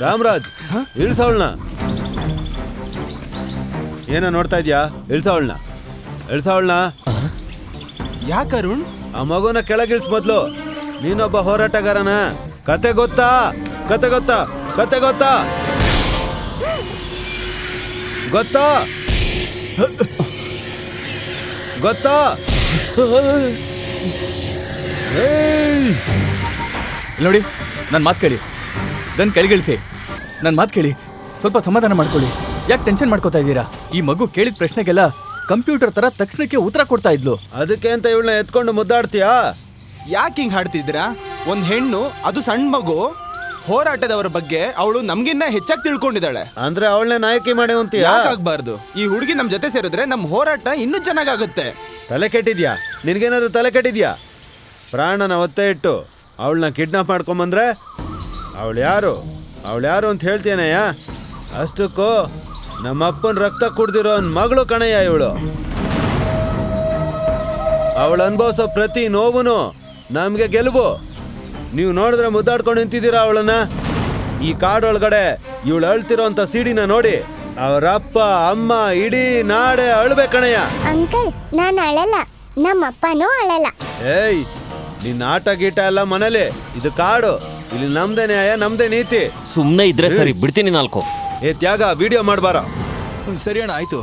ರಾಮರಾಜ್ ಇಳ್ಸವಳ್ನ. ಏನೋ ನೋಡ್ತಾ ಇದ್ಯಾ? ಇಳ್ಸವಳ್ನ. ಯಾಕೆ ಅರುಣ್? ಆ ಮಗುನ ಕೆಳಗಿಳ್ಸ್ ಮೊದ್ಲು. ನೀನೊಬ್ಬ ಹೋರಾಟಗಾರನ. ಕತೆ ಗೊತ್ತಾ? ಗೊತ್ತಾ ನೋಡಿ, ನನ್ನ ಮಾತು ಕೇಳಿ. ಗನ್ ಕೆಳಗಿಳಿಸಿ. ನನ್ನ ಮಾತು ಕೇಳಿ. ಸ್ವಲ್ಪ ಸಮಾಧಾನ ಮಾಡ್ಕೊಳ್ಳಿ. ಯಾಕೆ ಟೆನ್ಷನ್ ಮಾಡ್ಕೋತಾ ಇದ್ದೀರಾ? ಈ ಮಗು ಕೇಳಿದ ಪ್ರಶ್ನೆಗೆಲ್ಲ ಕಂಪ್ಯೂಟರ್ ತರ ತಕ್ಷಣಕ್ಕೆ ಉತ್ತರ ಕೊಡ್ತಾ ಇದ್ಲು. ಅದಕ್ಕೆ ಅಂತ ಇವಳನ್ನ ಎತ್ಕೊಂಡು ಮುದ್ದಾಡ್ತೀಯಾ? ಯಾಕೆ ಹಿಂಗ್ ಹಾಡ್ತಿದ್ದೀರಾ? ಒಂದ್ ಹೆಣ್ಣು, ಅದು ಸಣ್ಣ ಮಗು, ಹೋರಾಟದವರ ಬಗ್ಗೆ ಅವಳು ನಮ್ಗಿನ್ನ ಹೆಚ್ಚಾಗಿ ತಿಳ್ಕೊಂಡಿದ್ದಾಳೆ. ಅಂದ್ರೆ ಅವಳನ್ನೇ ನಾಯಕಿ ಮಾಡಿ ಅಂತೀಯಾ? ಯಾಕಾಗ್ಬಾರ್ದು? ಈ ಹುಡುಗಿ ನಮ್ ಜೊತೆ ಸೇರಿದ್ರೆ ನಮ್ ಹೋರಾಟ ಇನ್ನೂ ಚೆನ್ನಾಗಾಗುತ್ತೆ. ತಲೆ ಕೆಟ್ಟಿದ್ಯಾ? ನಿನ್ಗೇನಾದ್ರು ತಲೆ ಕೆಟ್ಟಿದ್ಯಾ? ಪ್ರಾಣನ ಒತ್ತೆ ಇಟ್ಟು ಅವಳನ್ನ ಕಿಡ್ನಾಪ್ ಮಾಡ್ಕೊಂಬಂದ್ರೆ ಅವಳು ಯಾರು ಅಂತ ಹೇಳ್ತೇನೆಯಾ? ಅಷ್ಟಕ್ಕೂ ನಮ್ಮಪ್ಪನ ರಕ್ತ ಕುಡ್ದಿರೋ ಮಗಳು ಕಣಯ್ಯ ಇವಳು. ಅವಳು ಅನುಭವಿಸೋ ಪ್ರತಿ ನೋವುನು ನಮ್ಗೆ ಗೆಲುವು. ನೀವು ನೋಡಿದ್ರೆ ಮುದ್ದಾಡ್ಕೊಂಡು ನಿಂತಿದ್ದೀರಾ ಅವಳನ್ನ. ಈ ಕಾಡೊಳಗಡೆ ಇವಳು ಅಳ್ತಿರೋಂಥ ಸಿಡಿನ ನೋಡಿ ಅವರಪ್ಪ ಅಮ್ಮ ಇಡೀ ನಾಡೆ ಅಳ್ಬೇಕಣಯ್ಯ. ಅಂಕಲ್, ನಾನು ಅಳಲ್ಲ, ನಮ್ಮಪ್ಪನೂ ಅಳಲ್ಲ. ಏಯ್, ನಿನ್ನ ಆಟ ಗೀಟ ಎಲ್ಲ ಮನೇಲಿ. ಇದು ಕಾಡು, ಇಲ್ಲಿ ನಮ್ದೇ ನ್ಯಾಯ, ನಮ್ದೇ ನೀತಿ. ಸುಮ್ನೆ ಇದ್ರೆ ಸರಿ, ಬಿಡ್ತೀನಿ 4. ಏ ತ್ಯಾಗ, ವಿಡಿಯೋ ಮಾಡ್ಬಾರ. ಸರಿ ಅಣ್ಣ, ಆಯ್ತು.